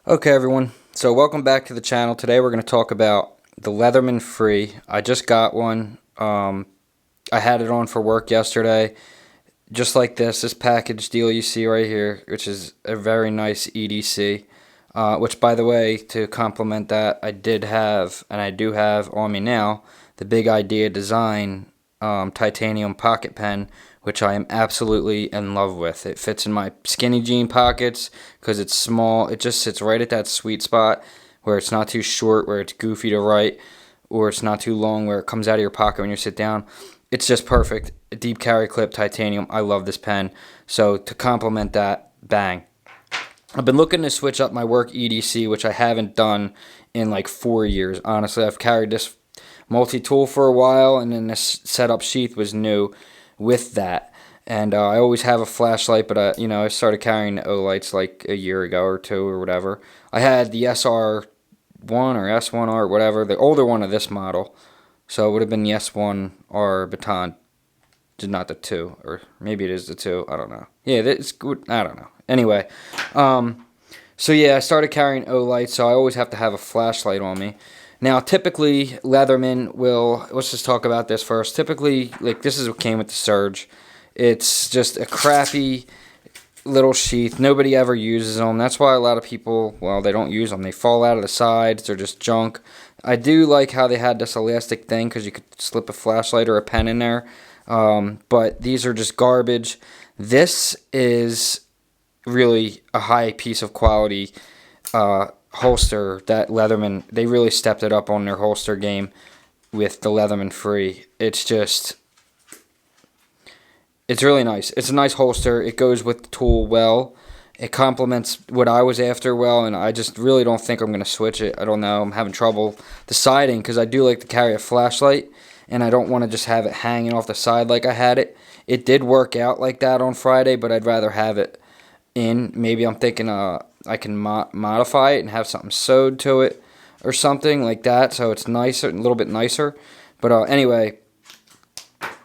Okay, everyone. So welcome back to the channel. Today we're going to talk about the Leatherman Free. I just got one. I had it on for work yesterday. Just like this package deal you see right here, which is a very nice EDC. Which, by the way, to complement that, I did have, and I do have on me now, the Big Idea Design titanium pocket pen, which I am absolutely in love with. It fits in my skinny jean pockets because it's small. It just sits right at that sweet spot where it's not too short, where it's goofy to write, or it's not too long where it comes out of your pocket when you sit down. It's just perfect. A deep carry clip titanium. I love this pen. So to complement that, bang. I've been looking to switch up my work EDC, which I haven't done in like 4 years. Honestly, I've carried this multi-tool for a while, and then this setup sheath was new with that. And I always have a flashlight, but I started carrying the olights like a year ago or two or whatever. I had the SR1 or S1R or whatever, the older one of this model. So it would have been the S1R baton, not the 2, or maybe it is the 2. I don't know. Yeah, it's good. I don't know. Anyway, so yeah, I started carrying olight, so I always have to have a flashlight on me. Now, typically, Leatherman will, let's just talk about this first. Typically, like, this is what came with the Surge. It's just a crappy little sheath. Nobody ever uses them. That's why a lot of people, well, they don't use them. They fall out of the sides. They're just junk. I do like how they had this elastic thing because you could slip a flashlight or a pen in there. But these are just garbage. This is really a high piece of quality holster that Leatherman, they really stepped it up on their holster game with the Leatherman Free. It's really nice. It's a nice holster. It goes with the tool well. It complements what I was after well, and I just really don't think I'm going to switch it. I don't know. I'm having trouble deciding because I do like to carry a flashlight, and I don't want to just have it hanging off the side like I had it. It did work out like that on Friday, but I'd rather have it in. Maybe I'm thinking I can modify it and have something sewed to it or something like that, so it's nicer, a little bit nicer. But anyway,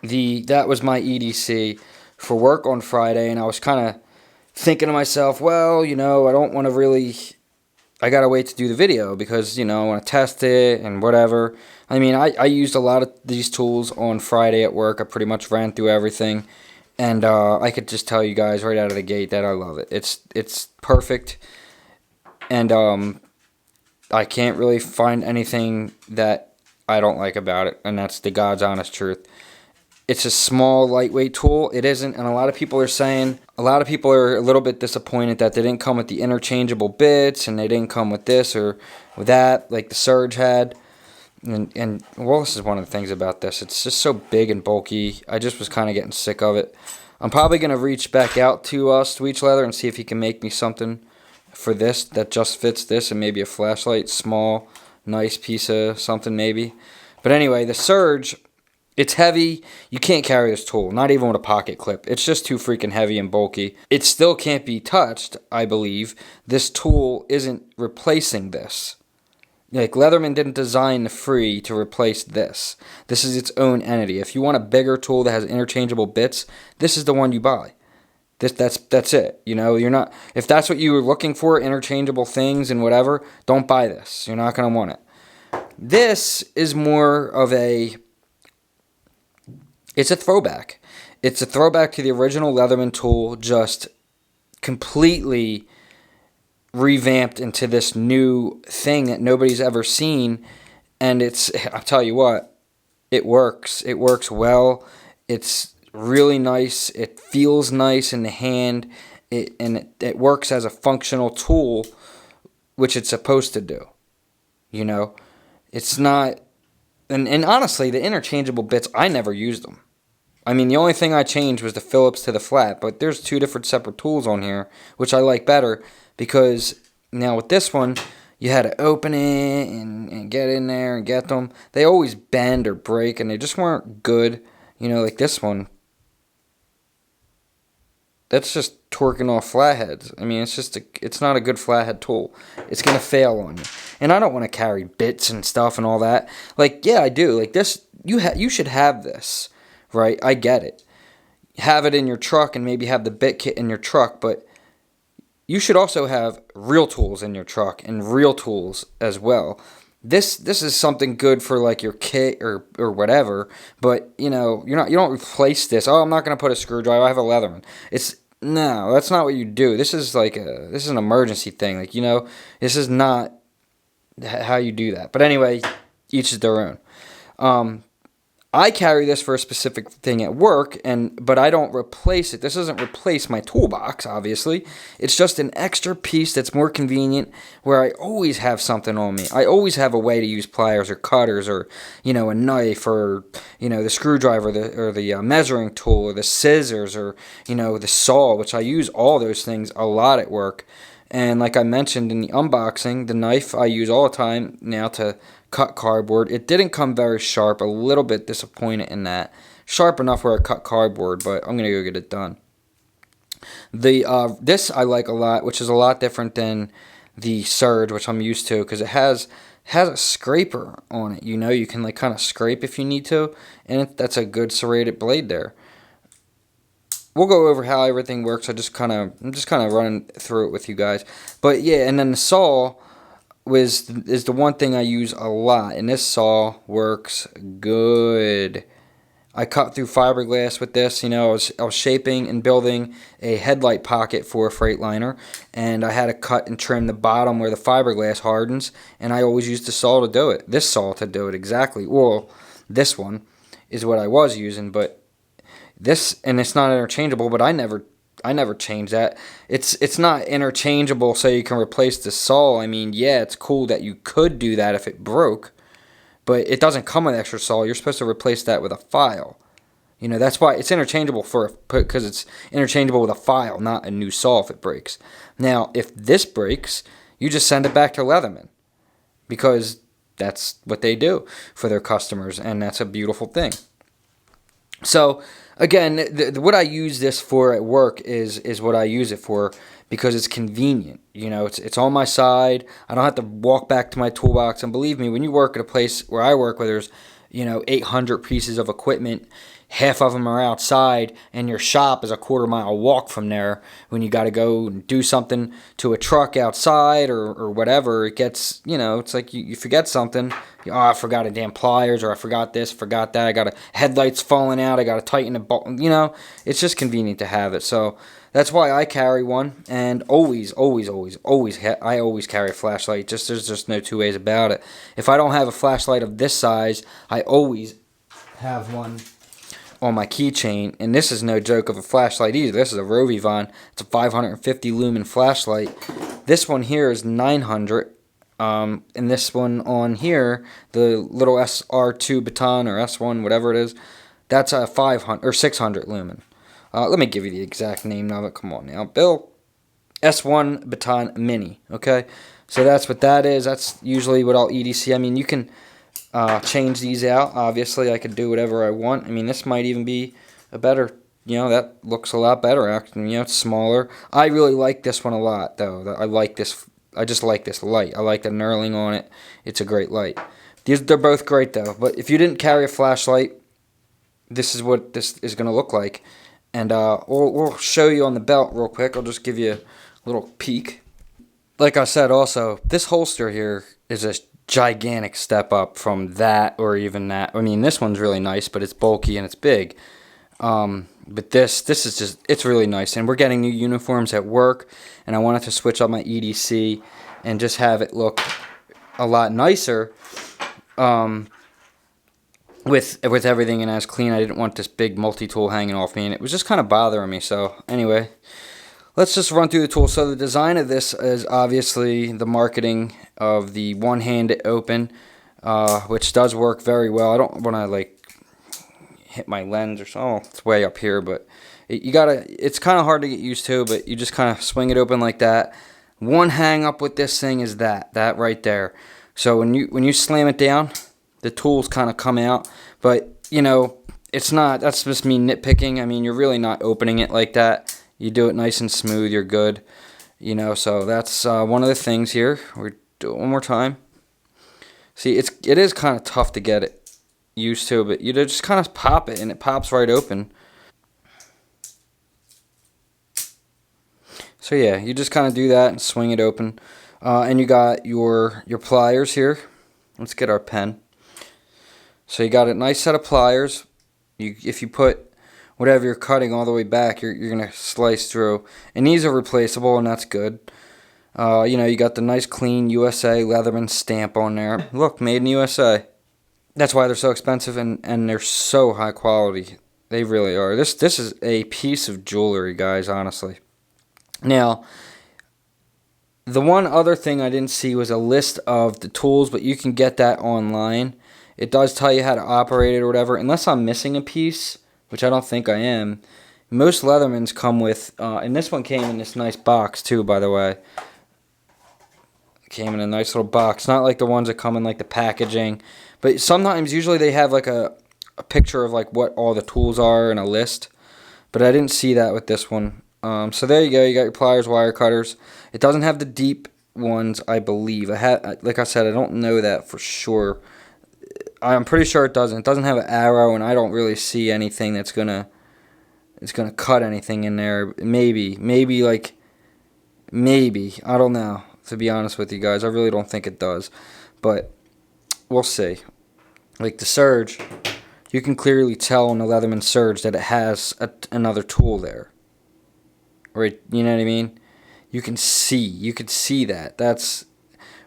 that was my EDC for work on Friday, and I was kind of thinking to myself, well, I don't want to really, I got to wait to do the video because, I want to test it and whatever. I mean, I used a lot of these tools on Friday at work. I pretty much ran through everything. And I could just tell you guys right out of the gate that I love it. It's perfect, and I can't really find anything that I don't like about it, and that's the God's honest truth. It's a small, lightweight tool. It isn't, and a lot of people are a little bit disappointed that they didn't come with the interchangeable bits, and they didn't come with this or with that, like the Surge had. And well, this is one of the things about this. It's just so big and bulky. I just was kind of getting sick of it. I'm probably going to reach back out to Sweech Leather and see if he can make me something for this that just fits this and maybe a flashlight. Small, nice piece of something maybe. But anyway, the Surge, it's heavy. You can't carry this tool, not even with a pocket clip. It's just too freaking heavy and bulky. It still can't be touched, I believe. This tool isn't replacing this. Like, Leatherman didn't design the Free to replace this. This is its own entity. If you want a bigger tool that has interchangeable bits, this is the one you buy. That's it. You're not, if that's what you were looking for, interchangeable things and whatever, don't buy this. You're not going to want it. This is more of it's a throwback. It's a throwback to the original Leatherman tool, just completely revamped into this new thing that nobody's ever seen, and I'll tell you what, it works. It works well. It's really nice. It feels nice in the hand, and it works as a functional tool, which it's supposed to do. It's not, and honestly, the interchangeable bits, I never used them. I mean, the only thing I changed was the Phillips to the flat, but there's two different separate tools on here, which I like better, because now with this one, you had to open it and get in there and get them. They always bend or break, and they just weren't good. Like this one, that's just torquing off flatheads. I mean, it's not a good flathead tool. It's going to fail on you. And I don't want to carry bits and stuff and all that. Like, yeah, I do. Like this, you should have this, right? I get it. Have it in your truck and maybe have the bit kit in your truck, but you should also have real tools in your truck and real tools as well. This is something good for like your kit or whatever, but you don't replace this. Oh, I'm not gonna put a screwdriver. I have a Leatherman. It's No, that's not what you do. This is an emergency thing. Like this is not how you do that. But anyway, each is their own. I carry this for a specific thing at work, but I don't replace it. This doesn't replace my toolbox, obviously. It's just an extra piece that's more convenient, where I always have something on me. I always have a way to use pliers or cutters or, a knife or, the screwdriver or the measuring tool or the scissors or, the saw, which I use all those things a lot at work. And like I mentioned in the unboxing, the knife I use all the time now to cut cardboard. It didn't come very sharp. A little bit disappointed in that. Sharp enough where I cut cardboard, but I'm gonna go get it done. This I like a lot, which is a lot different than the Surge, which I'm used to, because it has a scraper on it. You can like kind of scrape if you need to, and that's a good serrated blade there. We'll go over how everything works. I'm just kind of running through it with you guys. But yeah, and then the saw is the one thing I use a lot, and this saw works good. I cut through fiberglass with this. I was shaping and building a headlight pocket for a Freightliner, and I had to cut and trim the bottom where the fiberglass hardens, and I always used the saw to do it. This saw to do it exactly. Well, this one is what I was using, but and it's not interchangeable, but I never change that. It's not interchangeable so you can replace the saw. I mean, yeah, it's cool that you could do that if it broke, but it doesn't come with extra saw. You're supposed to replace that with a file. That's why it's interchangeable because it's interchangeable with a file, not a new saw if it breaks. Now, if this breaks, you just send it back to Leatherman, because that's what they do for their customers, and that's a beautiful thing. So, again, what I use this for at work is what I use it for, because it's convenient. It's on my side. I don't have to walk back to my toolbox. And believe me, when you work at a place where I work, where there's 800 pieces of equipment, half of them are outside, and your shop is a quarter-mile walk from there. When you got to go and do something to a truck outside or whatever, it gets, it's like you forget something. Oh, I forgot a damn pliers, or I forgot this, forgot that. I got headlights falling out. I got to tighten the bolt. It's just convenient to have it. So that's why I carry one, and I always carry a flashlight. There's just no two ways about it. If I don't have a flashlight of this size, I always have one on my keychain, and this is no joke of a flashlight either. This is a Rovivon. It's a 550 lumen flashlight. This one here is 900, and this one on here, the little SR2 baton or S1, whatever it is, that's a 500 or 600 lumen. Let me give you the exact name of it. Come on now, Bill. S1 baton mini. Okay, so that's what that is. That's usually what I'll EDC. I mean, you can change these out. Obviously, I could do whatever I want. I mean, this might even be a better, that looks a lot better, actually. It's smaller. I really like this one a lot, though. I just like this light. I like the knurling on it. It's a great light. They're both great, though. But if you didn't carry a flashlight, this is what this is going to look like. And we'll show you on the belt real quick. I'll just give you a little peek. Like I said, also, this holster here is a gigantic step up from that or even that. I mean, this one's really nice, but it's bulky and it's big. But this is just, it's really nice. And we're getting new uniforms at work, and I wanted to switch up my EDC and just have it look a lot nicer with everything and as clean. I didn't want this big multi-tool hanging off me, and it was just kind of bothering me. So anyway, let's just run through the tools. So the design of this is obviously the marketing of the one-handed open, which does work very well. I don't want to like hit my lens or so. Oh, it's way up here, but it's kind of hard to get used to, but you just kind of swing it open like that. One hang up with this thing is that right there. So when you slam it down, the tools kind of come out, but it's not, that's just me nitpicking. I mean, you're really not opening it like that. You do it nice and smooth, you're good. So that's one of the things here. We'll do it one more time. See, it is kind of tough to get it used to, but you just kind of pop it and it pops right open. So yeah, you just kind of do that and swing it open. And you got your pliers here. Let's get our pen. So you got a nice set of pliers. If you put whatever you're cutting all the way back, you're going to slice through. And these are replaceable, and that's good. You got the nice clean USA Leatherman stamp on there. Look, made in USA. That's why they're so expensive, and they're so high quality. They really are. This is a piece of jewelry, guys, honestly. Now, the one other thing I didn't see was a list of the tools, but you can get that online. It does tell you how to operate it or whatever, unless I'm missing a piece, which I don't think I am. Most Leathermans come with, and this one came in this nice box too, by the way. It came in a nice little box, not like the ones that come in like the packaging, but sometimes, usually they have like a picture of like what all the tools are and a list, but I didn't see that with this one. So there you go. You got your pliers, wire cutters. It doesn't have the deep ones, I believe. Like I said, I don't know that for sure. I'm pretty sure it doesn't. It doesn't have an arrow, and I don't really see anything that's gonna cut anything in there. Maybe I don't know. To be honest with you guys, I really don't think it does, but we'll see. Like the Surge, you can clearly tell on the Leatherman Surge that it has another tool there. Right, you know what I mean? You can see that. That's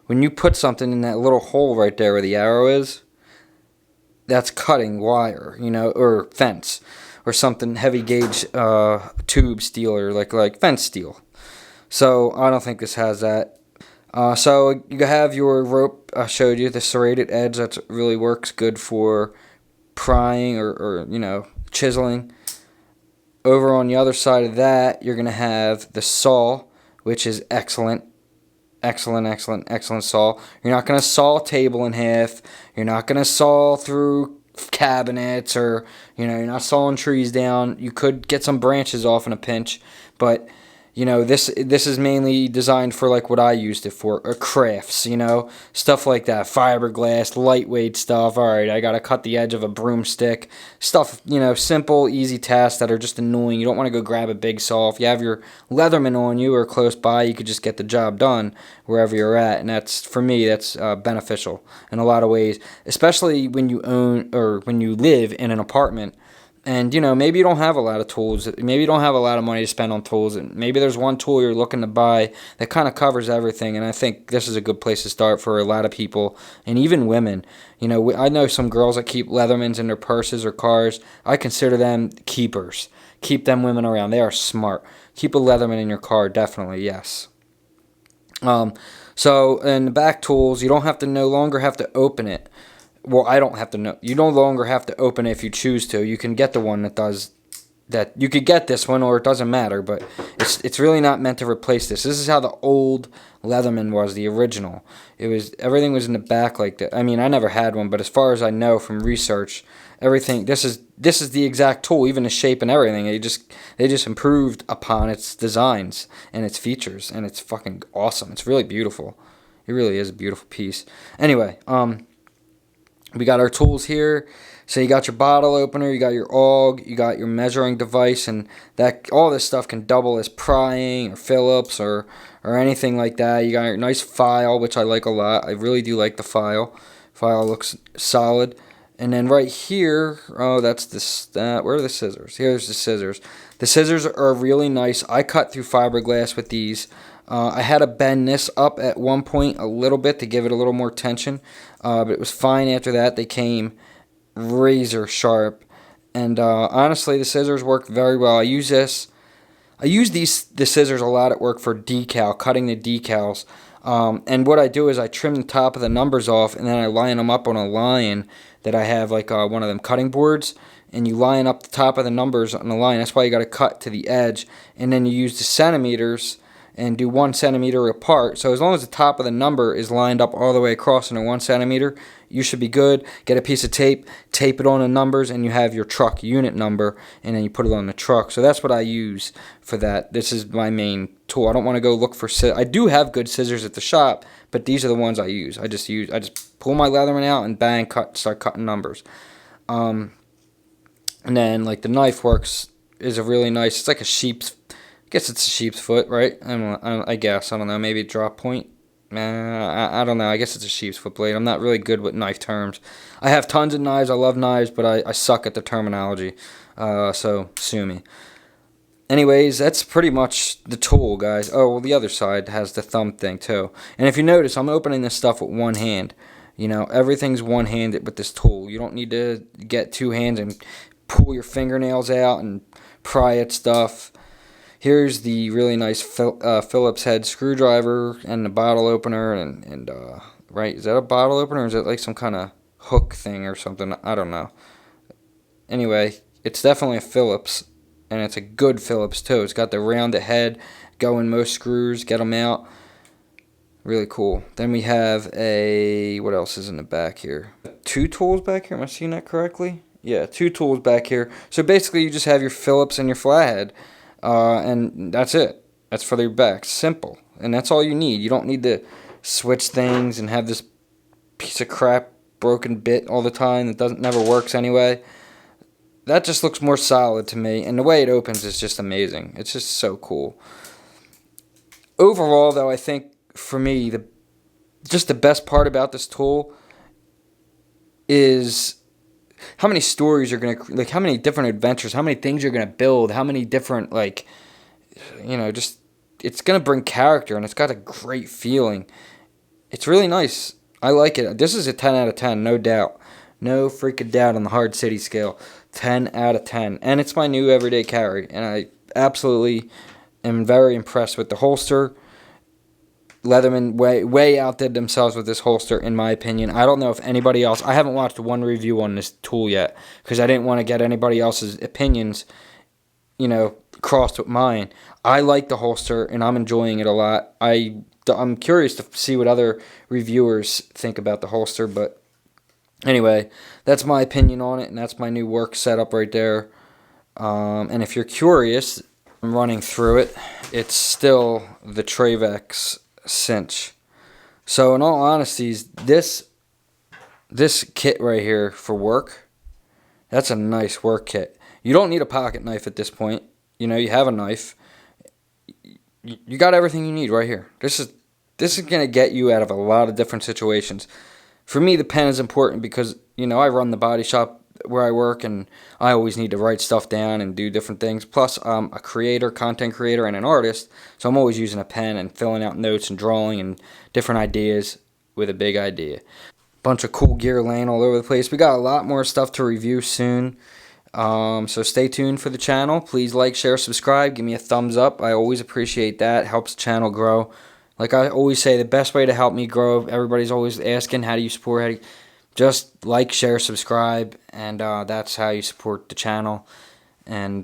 when you put something in that little hole right there where the arrow is. That's cutting wire, or fence, or something heavy gauge tube steel, or like fence steel. So I don't think this has that. So you have your rope. I showed you the serrated edge. That really works good for prying or chiseling. Over on the other side of that, you're going to have the saw, which is excellent. Excellent saw. You're not going to saw a table in half. You're not going to saw through cabinets, or, you're not sawing trees down. You could get some branches off in a pinch, but this is mainly designed for like what I used it for, or crafts, stuff like that, fiberglass, lightweight stuff. All right, I gotta cut the edge of a broomstick, stuff, simple, easy tasks that are just annoying. You don't want to go grab a big saw. If you have your Leatherman on you or close by, you could just get the job done wherever you're at, and that's, for me, that's beneficial in a lot of ways, especially when you own or when you live in an apartment. And, maybe you don't have a lot of tools. Maybe you don't have a lot of money to spend on tools. And maybe there's one tool you're looking to buy that kind of covers everything. And I think this is a good place to start for a lot of people, and even women. I know some girls that keep Leathermans in their purses or cars. I consider them keepers. Keep them women around. They are smart. Keep a Leatherman in your car, definitely, yes. So, in the back tools, you don't have to no longer have to open it. Well, I don't have to know. You no longer have to open it if you choose to. You can get the one that does that. You could get this one, or it doesn't matter. But it's really not meant to replace this. This is how the old Leatherman was, the original. Everything was in the back like that. I mean, I never had one, but as far as I know from research, everything. This is the exact tool, even the shape and everything. They just improved upon its designs and its features, and it's fucking awesome. It's really beautiful. It really is a beautiful piece. Anyway, we got our tools here. So you got your bottle opener, you got your aug, you got your measuring device, and that all this stuff can double as prying or Phillips or anything like that. You got your nice file, which I like a lot. I really do like the file. File looks solid. And then right here, that's this. Where are the scissors? Here's the scissors. The scissors are really nice. I cut through fiberglass with these. I had to bend this up at one point a little bit to give it a little more tension, but it was fine after that. They came razor sharp, and honestly, the scissors work very well. I use the scissors a lot at work for cutting the decals. And what I do is I trim the top of the numbers off, and then I line them up on a line that I have, like one of them cutting boards, and you line up the top of the numbers on the line. That's why you got to cut to the edge, and then you use the centimeters and do 1 centimeter apart. So as long as the top of the number is lined up all the way across in a 1 centimeter, you should be good. Get a piece of tape it on the numbers, and you have your truck unit number, and then you put it on the truck. So that's what I use for that. This is my main tool. I don't want to go look for scissors. I do have good scissors at the shop, but these are the ones I use. I just pull my Leatherman out and bang, start cutting numbers. And then like the knife works is a really nice. It's like a sheep's I guess it's a sheep's foot, right? I guess. I don't know. Maybe drop point. I don't know. I guess it's a sheep's foot blade. I'm not really good with knife terms. I have tons of knives. I love knives, but I suck at the terminology. So sue me. Anyways, that's pretty much the tool, guys. Oh, well, the other side has the thumb thing, too. And if you notice, I'm opening this stuff with one hand. You know, everything's one-handed with this tool. You don't need to get two hands and pull your fingernails out and pry at stuff. Here's the really nice Phillips head screwdriver and the bottle opener. And right, is that a bottle opener or is it like some kind of hook thing or something? I don't know. Anyway, it's definitely a Phillips. And it's a good Phillips too. It's got the rounded head. Go in most screws. Get them out. Really cool. Then we have a... What else is in the back here? 2 tools back here. Am I seeing that correctly? Yeah, 2 tools back here. So basically you just have your Phillips and your flathead. And that's it. That's for your back. Simple. And that's all you need. You don't need to switch things and have this piece of crap broken bit all the time that never works anyway. That just looks more solid to me, and the way it opens is just amazing. It's just so cool. Overall, though, I think for me, just the best part about this tool is how many stories you're gonna, like, how many different adventures, how many things you're gonna build, how many different, like, you know, just it's gonna bring character, and it's got a great feeling. It's really nice. I like it. This is a 10 out of 10, no doubt. No freaking doubt on the hard city scale. 10 out of 10. And it's my new everyday carry. And I absolutely am very impressed with the holster. Leatherman way outdid themselves with this holster, in my opinion. I don't know if anybody else... I haven't watched one review on this tool yet, because I didn't want to get anybody else's opinions, you know, crossed with mine. I like the holster, and I'm enjoying it a lot. I'm curious to see what other reviewers think about the holster, but... Anyway, that's my opinion on it, and that's my new work setup right there. And if you're curious, I'm running through it. It's still the Travex cinch. So in all honesty, this kit right here for work, that's a nice work kit. You don't need a pocket knife at this point. You know, you have a knife. You got everything you need right here. This is going to get you out of a lot of different situations. For me, the pen is important because, you know, I run the body shop where I work, and I always need to write stuff down and do different things. Plus, I'm a creator, content creator, and an artist, so I'm always using a pen and filling out notes and drawing and different ideas with a big idea. Bunch of cool gear laying all over the place. We got a lot more stuff to review soon, so stay tuned for the channel. Please like, share, subscribe. Give me a thumbs up. I always appreciate that. It helps the channel grow. Like I always say, the best way to help me grow, everybody's always asking, how do you support? Just like, share, subscribe, and that's how you support the channel. And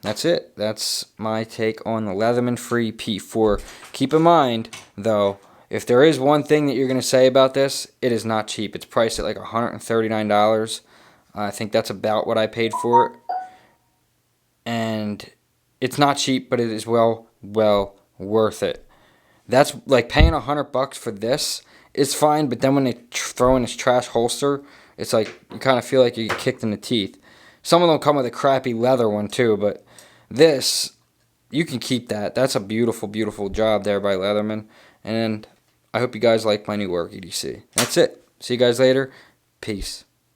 that's it. That's my take on the Leatherman Free P4. Keep in mind, though, if there is one thing that you're going to say about this, it is not cheap. It's priced at like $139. I think that's about what I paid for it. And it's not cheap, but it is well worth it. That's like paying $100 for this is fine, but then when they throw in this trash holster, it's like you kind of feel like you get kicked in the teeth. Some of them come with a crappy leather one too, but this, you can keep that. That's a beautiful, beautiful job there by Leatherman. And I hope you guys like my new work, EDC. That's it. See you guys later. Peace.